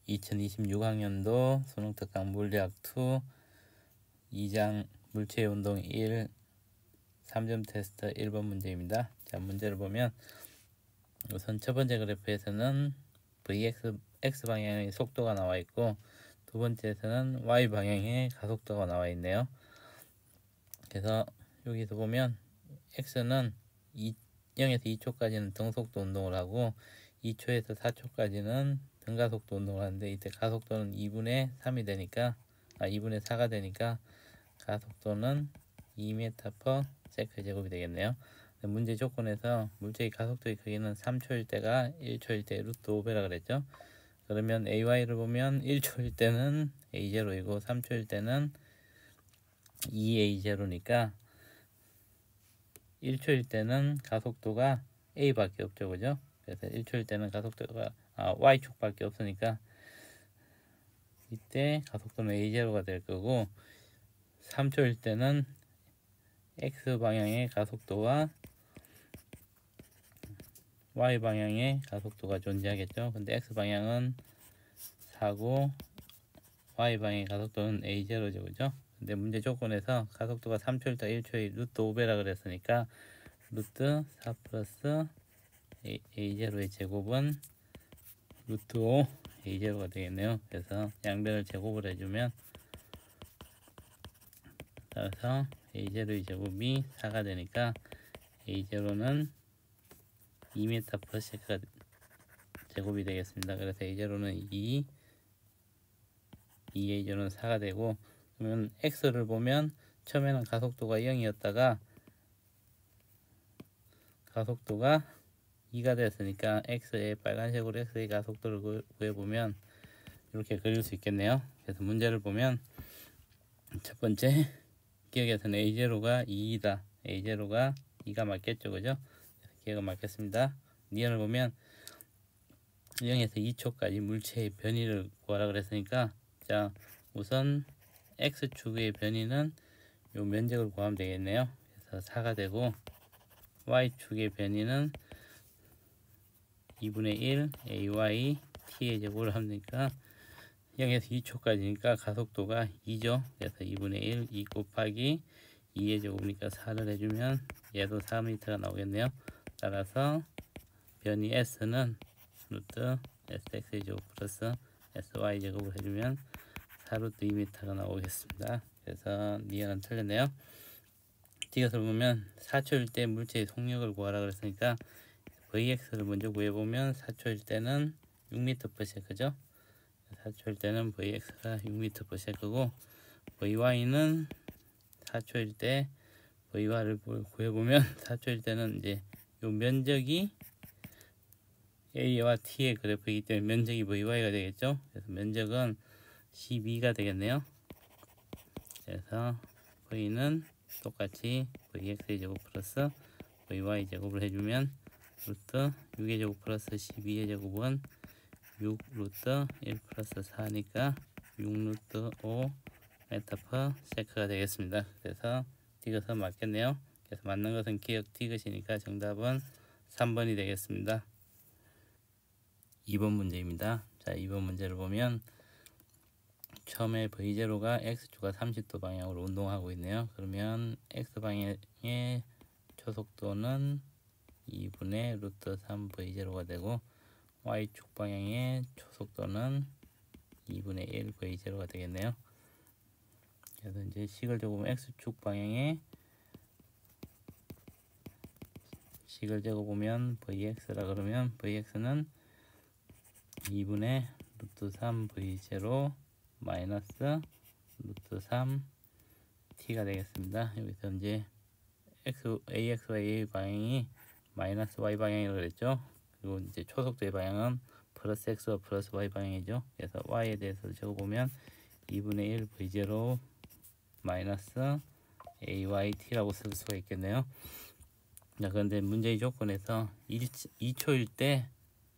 2026학년도 수능특강 물리학 2 2장 물체의 운동 1 3점 테스트 1번 문제입니다. 자, 문제를 보면 우선 첫 번째 그래프에서는 X방향의 속도가 나와 있고, 두 번째에서는 Y방향의 가속도가 나와 있네요. 그래서 여기서 보면 X는 0에서 2초까지는 등속도 운동을 하고 2초에서 4초까지는 등가속도 운동을 하는데, 이때 가속도는 2분의 3이 되니까 2분의 4가 되니까 가속도는 2m/s 제곱이 되겠네요. 문제 조건에서 물체의 가속도의 크기는 3초일 때가 1초일 때 루트 5배라 그랬죠. 그러면 AY를 보면 1초일 때는 A0이고 3초일 때는 2A0니까 1초일 때는 가속도가 A밖에 없죠, 그죠? 그래서 1초일 때는 가속도가 Y축밖에 없으니까 이때 가속도는 A0가 될 거고, 3초일 때는 X방향의 가속도와 Y방향의 가속도가 존재하겠죠. 근데 X방향은 4고 Y방향의 가속도는 A0죠, 그죠? 근데 문제 조건에서 가속도가 3초일 때 1초의 루트 5배라 그랬으니까 루트 4 플러스 A0의 제곱은 루트 5 A0가 되겠네요. 그래서 양변을 제곱을 해주면, 따라서 A0의 제곱이 4가 되니까 A0는 2m/s가 제곱이 되겠습니다. 그래서 A0는 2, 2A0는 4가 되고, 그러면 X를 보면 처음에는 가속도가 0이었다가 가속도가 2가 됐으니까 X의 빨간색으로 X의 가속도를 구해보면 이렇게 그릴 수 있겠네요. 그래서 문제를 보면 첫 번째 기억에서는 A0가 2이다. A0가 2가 맞겠죠, 그죠? 기억은 맞겠습니다. 니은을 보면 0에서 2초까지 물체의 변이를 구하라 그랬으니까, 자, 우선 X축의 변이는 요 면적을 구하면 되겠네요. 그래서 4가 되고, Y축의 변이는 2분의 1 AY T의 제곱을 합니까? 0에서 2초까지니까 가속도가 2죠. 그래서 2분의 1 2 곱하기 2의 제곱이니까 4를 해주면 얘도 4m가 나오겠네요. 따라서 변이 S는 루트 SX의 제곱 플러스 SY 제곱을 해주면 4루트 2m가 나오겠습니다. 그래서 니은은 틀렸네요. 뒤에서 보면 4초일 때 물체의 속력을 구하라 그랬으니까 Vx를 먼저 구해보면 4초일 때는 6m/s죠. 4초일 때는 Vx가 6m/s고, Vy는 4초일 때 Vy를 구해보면 4초일 때는 이제 요 면적이 A와 T의 그래프이기 때문에 면적이 Vy가 되겠죠. 그래서 면적은 12가 되겠네요. 그래서 V는 똑같이 Vx의 제곱 플러스 Vy 제곱을 해주면 루트 6의 제곱 플러스 12의 제곱은 6 루트 1 플러스 4니까 6 루트 5 m/s가 되겠습니다. 그래서 디귿은 맞겠네요. 그래서 맞는 것은 기억 디귿이니까 정답은 3번이 되겠습니다. 2번 문제입니다. 자, 2번 문제를 보면 처음에 V0가 X축과 30도 방향으로 운동하고 있네요. 그러면 X방향의 초속도는 2분의 루트 3 V0가 되고, Y축 방향의 초속도는 2분의 1 V0가 되겠네요. 그래서 이제 식을 적으면 X축 방향의 식을 적어보면 Vx라 그러면 Vx는 2분의 루트 3 V0 마이너스 루트 3 T가 되겠습니다. 여기서 이제 AX와 A 방향이 마이너스 Y 방향이라고 그랬죠. 그리고 이제 초속도의 방향은 플러스 X와 플러스 Y 방향이죠. 그래서 Y에 대해서 적어보면 2분의 1 V0 마이너스 AYT라고 쓸 수가 있겠네요. 자, 그런데 문제의 조건에서 2초일 때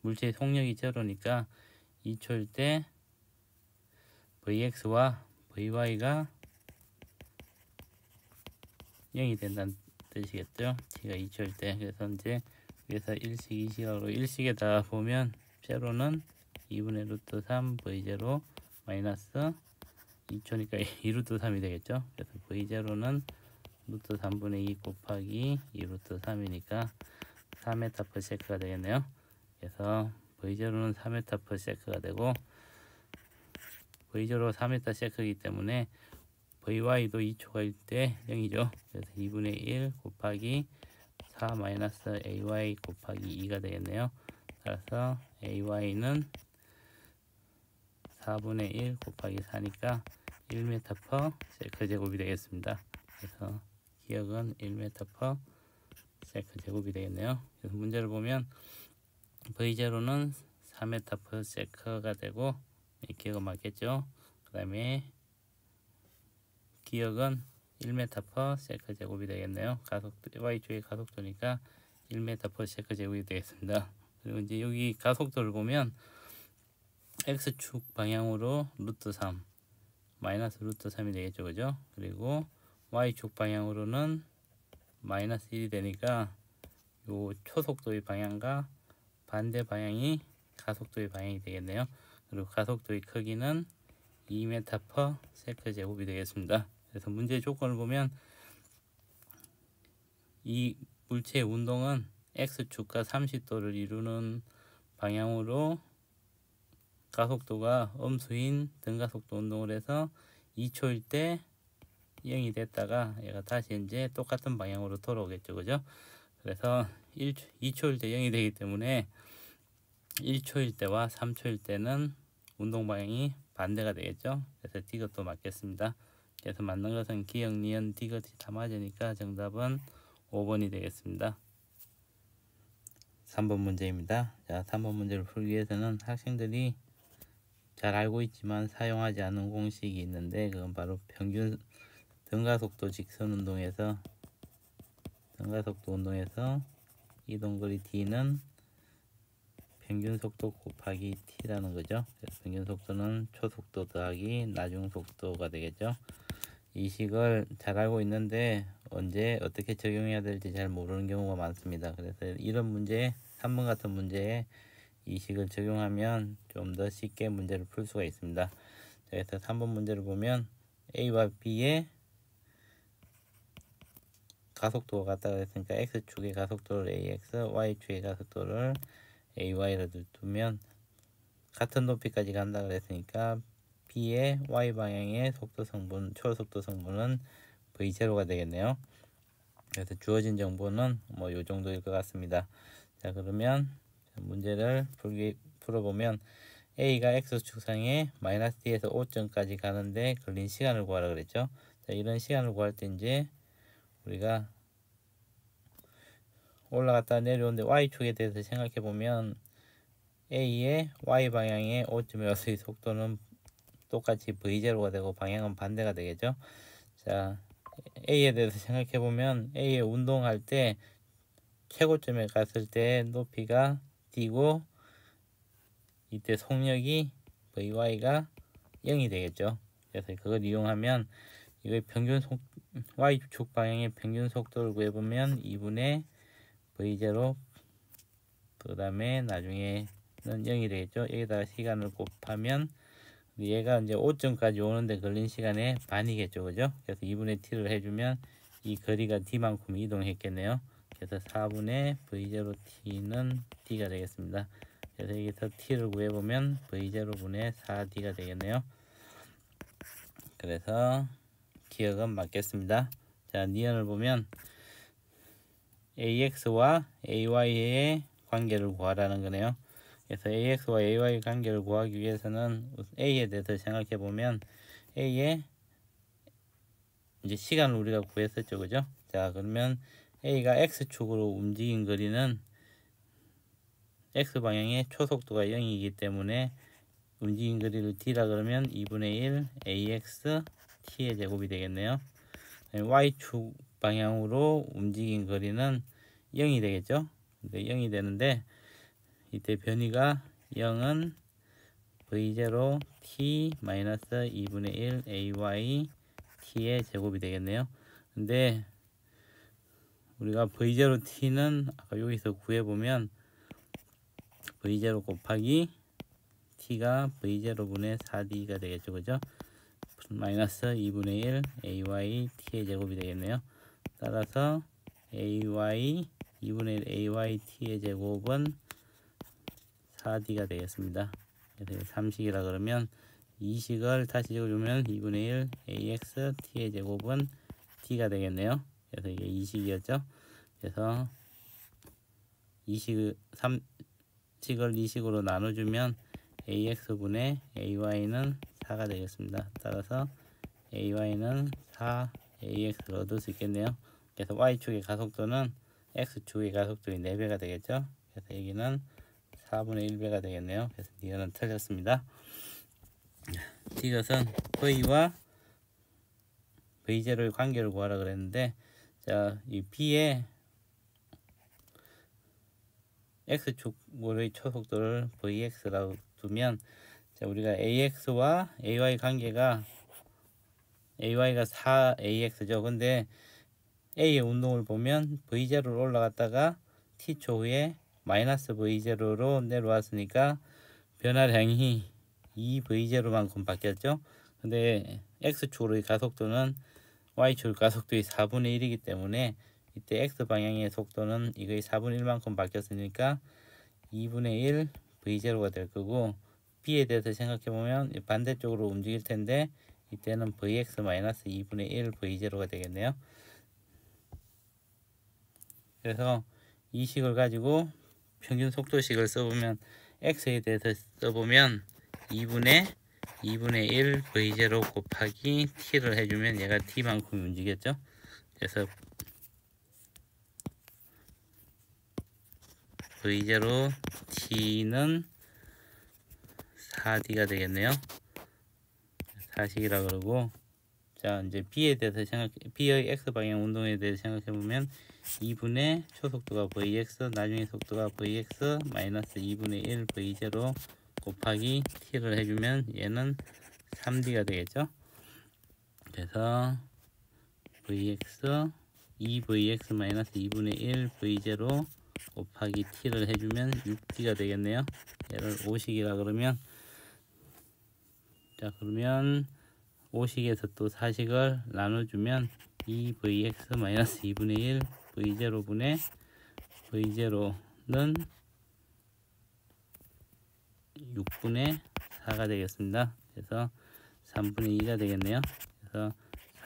물체의 속력이 제로니까 2초일 때 Vx와 Vy가 0이 된다는 뜻이겠죠. T가 2초일 때. 그래서 이제 위에서 1식 2식하고 1식에다 보면 제로는 2분의 루트 3 V0 마이너스 2초니까 2루트 3이 되겠죠. 그래서 V0는 루트 3분의 2 곱하기 2루트 3이니까 4m/s가 되겠네요. 그래서 V0는 4m/s가 되고 V0 4m/s이기 때문에 Vy도 2초가 때 0이죠. 그래서 2분의 1 곱하기 4 마이너스 AY 곱하기 2가 되겠네요. 따라서 AY는 4분의 1 곱하기 4니까 1m/s 제곱이 되겠습니다. 그래서 기억은 1m/s 제곱이 되겠네요. 그래서 문제를 보면 V0는 4m/s가 되고 기억은 맞겠죠. 그 다음에 기억은 1m/s 제곱이 되겠네요. y축의 가속도니까 1m/s 제곱이 되겠습니다. 그리고 이제 여기 가속도를 보면 x축 방향으로 루트 3 마이너스 루트 3이 되겠죠, 그죠? 그리고 y축 방향으로는 마이너스 1이 되니까 요 초속도의 방향과 반대 방향이 가속도의 방향이 되겠네요. 그리고 가속도의 크기는 2m/s 제곱이 되겠습니다. 그래서 문제 조건을 보면 이 물체의 운동은 x축과 30도를 이루는 방향으로 가속도가 음수인 등가속도 운동을 해서 2초일 때 0이 됐다가 얘가 다시 이제 똑같은 방향으로 돌아오겠죠, 그죠? 그래서 2초일 때 0이 되기 때문에 1초일 때와 3초일 때는 운동 방향이 반대가 되겠죠. 그래서 D것도 맞겠습니다. 그래서 맞는 것은 기역, 니은, D것이 다 맞으니까 정답은 5번이 되겠습니다. 3번 문제입니다. 자, 3번 문제를 풀기 위해서는 학생들이 잘 알고 있지만 사용하지 않는 공식이 있는데 그건 바로 평균 등가속도 직선 운동에서 이동거리 D는 평균 속도 곱하기 T라는 거죠. 그래서 평균 속도는 초속도 더하기 나중 속도가 되겠죠. 이 식을 잘 알고 있는데 언제 어떻게 적용해야 될지 잘 모르는 경우가 많습니다. 그래서 이런 문제, 3번 같은 문제에 이 식을 적용하면 좀 더 쉽게 문제를 풀 수가 있습니다. 그래서 3번 문제를 보면 A와 B의 가속도가 같다고 했으니까 X축의 가속도를 AX, Y축의 가속도를 AY를 두면 같은 높이까지 간다 그랬으니까 B의 Y 방향의 속도 성분, 초속도 성분은 V0가 되겠네요. 그래서 주어진 정보는 뭐 요 정도일 것 같습니다. 자, 그러면 문제를 풀어보면 A가 X축상에 마이너스 D에서 5점까지 가는데 걸린 시간을 구하라 그랬죠. 자, 이런 시간을 구할 때 이제 우리가 올라갔다 내려오는데 Y축에 대해서 생각해 보면 A의 Y 방향의 5점에 와서의 속도는 똑같이 V0가 되고 방향은 반대가 되겠죠. 자, A에 대해서 생각해 보면 A의 운동할 때 최고점에 갔을 때 높이가 D고 이때 속력이 Vy가 0이 되겠죠. 그래서 그걸 이용하면 이거 Y축 방향의 평균 속도를 구해보면 2분의 V0 그 다음에 나중에는 0이 되겠죠. 여기다가 시간을 곱하면 얘가 이제 5점까지 오는데 걸린 시간의 반이겠죠, 그죠? 그래서 2분의 T를 해주면 이 거리가 D만큼 이동했겠네요. 그래서 4분의 V0T는 D가 되겠습니다. 그래서 여기서 T를 구해보면 V0분의 4D가 되겠네요. 그래서 기억은 맞겠습니다. 자, 니은을 보면 AX와 AY의 관계를 구하라는 거네요. 그래서 AX와 AY 관계를 구하기 위해서는 A에 대해서 생각해 보면 A의 이제 시간을 우리가 구했었죠, 그죠? 자, 그러면 A가 X축으로 움직인 거리는 X 방향의 초속도가 0이기 때문에 움직인 거리를 D라 그러면 2분의 1 AX T의 제곱이 되겠네요. Y축 방향으로 움직인 거리는 0이 되겠죠. 0이 되는데 이때 변이가 0은 V0 T 마이너스 2분의 1 AY T의 제곱이 되겠네요. 근데 우리가 V0 T는 아까 여기서 구해보면 V0 곱하기 t가 v0분의 4d가 되겠죠. 그죠? 마이너스 2분의 1 ay t의 제곱이 되겠네요. 따라서 ay 2분의 1 ay t의 제곱은 4d가 되겠습니다. 그래서 3식이라 그러면 2식을 다시 적어주면 2분의 1 ax t의 제곱은 t가 되겠네요. 그래서 이게 2식이었죠. 그래서 3식을 2식으로 나눠주면 ax분의 ay는 4가 되겠습니다. 따라서 ay는 4 ax를 얻을 수 있겠네요. 그래서 y축의 가속도는 x축의 가속도의 4배가 되겠죠. 그래서 여기는 4분의 1배가 되겠네요. 그래서 이거는 틀렸습니다. 이것은 v와 v0의 관계를 구하라 그랬는데, 자, 이 b의 x축의 초속도를 vx라고 두면, 자, 우리가 ax와 ay 관계가 ay가 4ax죠. 근데 a의 운동을 보면 v0로 올라갔다가 t초 후에 마이너스 v0로 내려왔으니까 변화량이 2v0만큼 바뀌었죠. 근데 x축으로의 가속도는 y축 가속도의 4분의 1이기 때문에 이때 x방향의 속도는 이거의 4분의 1만큼 바뀌었으니까 2분의 1 v0가 될 거고, b에 대해서 생각해보면 반대쪽으로 움직일 텐데 이때는 vx 마이너스 2분의 1 v0가 되겠네요. 그래서 이 식을 가지고 평균 속도식을 써보면, x에 대해서 써보면 2분의 1 v0 곱하기 t를 해주면 얘가 t만큼 움직였죠. 그래서 v0 t는 4d가 되겠네요. 4식이라 그러고, 자, 이제 b에 대해서 b의 x 방향 운동에 대해서 생각해보면 2분의 초속도가 vx, 나중에 속도가 vx 마이너스 2분의 1 v0 곱하기 t를 해주면 얘는 3d가 되겠죠. 그래서 vx 2vx 마이너스 2분의 1 v0 곱하기 t를 해주면 6d가 되겠네요. 얘를 5식이라 그러면, 자, 그러면 5식에서 또 4식을 나눠주면 2vx 마이너스 2분의 1 v0분의 v0는 6분의 4가 되겠습니다. 그래서 3분의 2가 되겠네요. 그래서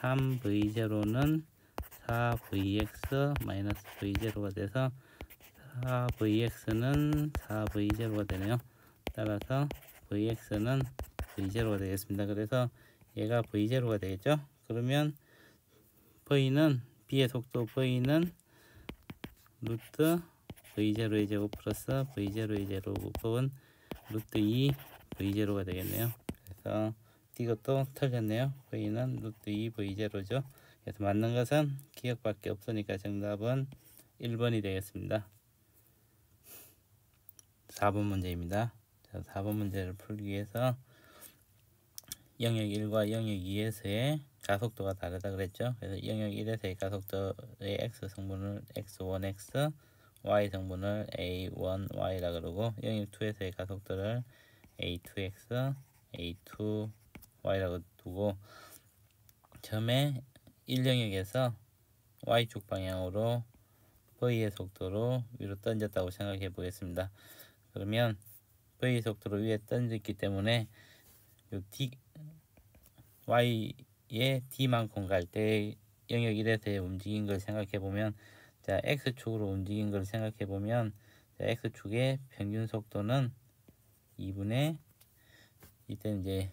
3v0는 4vx 마이너스 v0가 돼서 4vx는 4v0가 되네요. 따라서 vx는 v0가 되겠습니다. 그래서 얘가 v0가 되겠죠. 그러면 v는 b의 속도 v는 루트 v0의 제곱 플러스 v0의 제곱은 루트 2 v0가 되겠네요. 그래서 이것도 틀렸네요. v는 루트 2 v0죠. 그래서 맞는 것은 기억밖에 없으니까 정답은 1번이 되겠습니다. 4번 문제입니다. 자, 4번 문제를 풀기 위해서 영역 1과 영역 2에서의 가속도가 다르다 그랬죠. 그래서 영역 1에서의 가속도의 x 성분을 x1x, y 성분을 a1y라 그러고, 영역 2에서의 가속도를 a2x, a2y라고 두고, 처음에 1영역에서 y축 방향으로 v의 속도로 위로 던졌다고 생각해 보겠습니다. 그러면 v의 속도로 위에 던졌기 때문에 요 y의 d만큼 갈 때 영역 1에서의 움직인 걸 생각해 보면, 자, x축으로 움직인 걸 생각해 보면, 자, x축의 평균 속도는 2분의, 이때 이제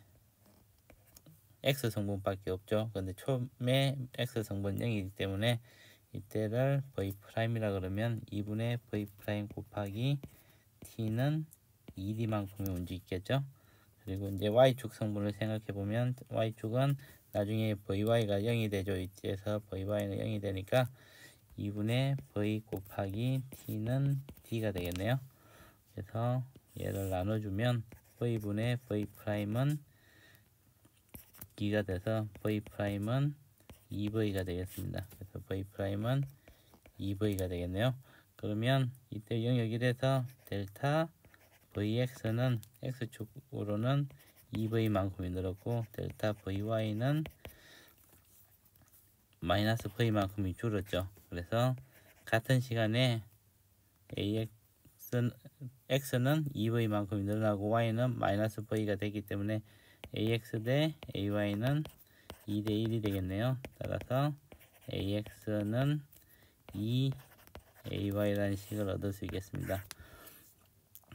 x 성분밖에 없죠. 근데 처음에 x 성분 0이기 때문에 이때를 v'이라 그러면 2분의 v' 곱하기 t는 2d만큼이 움직이겠죠. 그리고 이제 y축 성분을 생각해 보면, y축은 나중에 vy가 0이 되죠. 이때에서 vy는 0이 되니까 2분의 v 곱하기 t는 d가 되겠네요. 그래서 얘를 나눠주면 v분의 v'은 2가 돼서 v'은 2v가 되겠습니다. 그래서 v'은 2v가 되겠네요. 그러면 이때 영역 1에서 델타 vx는 x축으로는 2v만큼이 늘었고 델타 vy는 마이너스 v만큼이 줄었죠. 그래서 같은 시간에 x는 2v만큼이 늘어나고 y는 마이너스 v가 되기 때문에 ax 대 ay는 2대 1이 되겠네요. 따라서 ax는 2ay라는 식을 얻을 수 있겠습니다.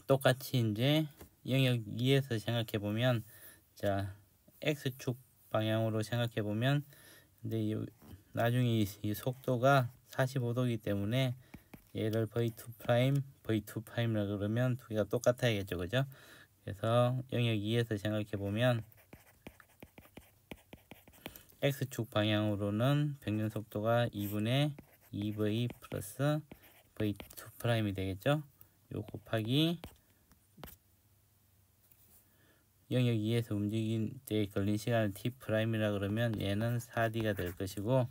똑같이 이제 영역 2에서 생각해 보면, 자 x축 방향으로 생각해 보면, 근데 나중에 이 속도가 45도이기 때문에 얘를 v2', v2'라 그러면 두 개가 똑같아야겠죠, 그죠? 그래서 영역 2에서 생각해 보면 x축 방향으로는 평균 속도가 2분의 2v 플러스 v2'이 되겠죠? 요 곱하기 영역 2에서 움직인 때 걸린 시간을 t'이라 그러면 얘는 4d가 될 것이고,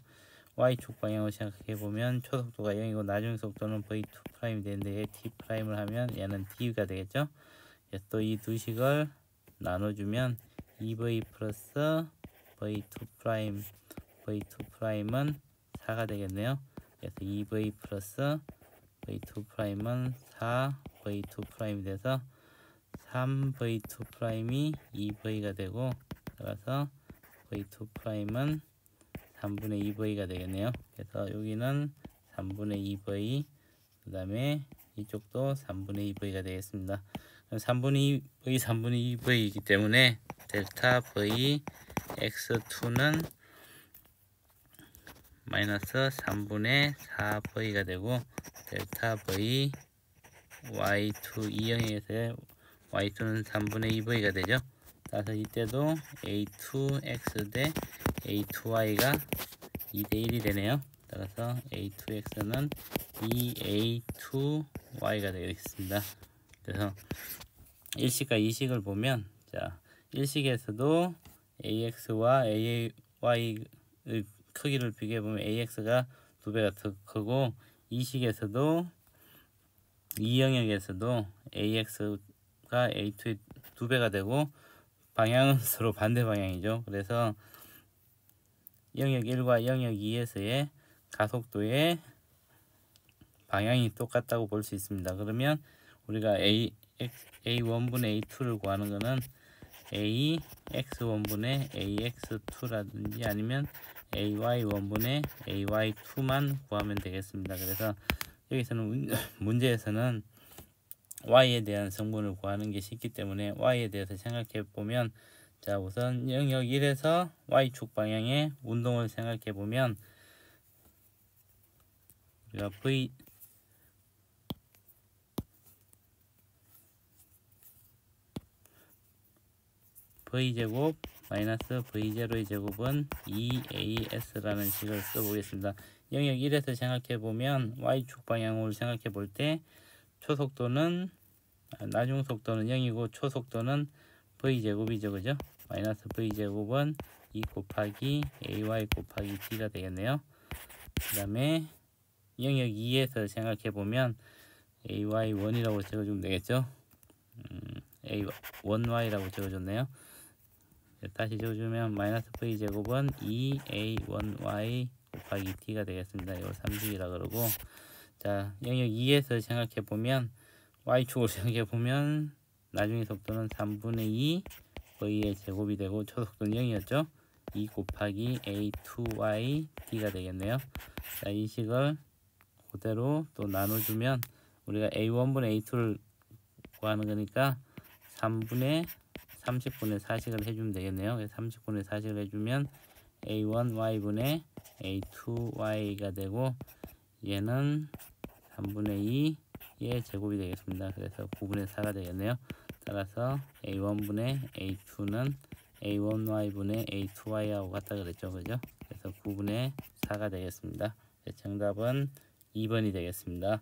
y축 방향으로 생각해 보면 초속도가 0이고 나중 속도는 v2'이 되는데 얘 t'을 하면 얘는 d가 되겠죠. 또 이 두 식을 나눠주면 2v 플러스 v2', v2'은 4가 되겠네요. 그래서 2v 플러스 v2'은 4v2'이 돼서 3v2'이 2v가 되고, 따라서 v2'은 3분의 2v가 되겠네요. 그래서 여기는 3분의 2v, 그 다음에 이쪽도 3분의 2v가 되겠습니다. 3분의 2v, 3분의 2v이기 때문에 델타 v x2는 마이너스 3분의 4v가 되고, 델타 v y2 이영역에서의 y2는 3분의 2v가 되죠. 따라서 이때도 a2x 대 a2y가 2대 1이 되네요. 따라서 a2x는 2a2y가 되겠습니다. 그래서 1식과 2식을 보면, 자 1식에서도 ax와 ay의 크기를 비교해 보면 ax가 2배가 더 크고, 2식에서도 이 영역에서도 ax가 a2의 2배가 되고 방향은 서로 반대 방향이죠. 그래서 영역 1과 영역 2에서의 가속도의 방향이 똑같다고 볼 수 있습니다. 그러면 우리가 a1분의 a2를 구하는 것은 ax1분의 ax2라든지 아니면 ay1분의 ay2만 구하면 되겠습니다. 그래서 여기서는 문제에서는 y에 대한 성분을 구하는 게 쉽기 때문에 y에 대해서 생각해 보면, 자 우선 영역 1에서 y축 방향의 운동을 생각해 보면, 우리가 v제곱 마이너스 v0의 제곱은 2as라는 식을 써보겠습니다. 영역 1에서 생각해 보면 y축 방향으로 생각해 볼 때 초속도는 나중 속도는 0이고 초속도는 v제곱이죠, 그죠? 마이너스 v제곱은 2 곱하기 ay 곱하기 t가 되겠네요. 그 다음에 영역 2에서 생각해 보면 ay1이라고 적어주면 되겠죠. a1y라고 적어줬네요. 다시 적어주면 마이너스 v제곱은 2a1y 곱하기 t가 되겠습니다. 이걸 3식이라 그러고, 자 영역 2에서 생각해 보면 y축으로 생각해 보면 나중에 속도는 3분의 2 v의 제곱이 되고 초속도는 0이었죠. 2 곱하기 a2y t가 되겠네요. 자 이 식을 그대로 또 나눠주면 우리가 a1분의 a2를 구하는 거니까 30분의 4식을 해주면 되겠네요. 30분의 4식을 해주면 a1y분의 a2y가 되고, 얘는 3분의 2의 제곱이 되겠습니다. 그래서 9분의 4가 되겠네요. 따라서 a1분의 a2는 a1y분의 a2y하고 같다 그랬죠, 그죠? 그래서 9분의 4가 되겠습니다. 정답은 2번이 되겠습니다.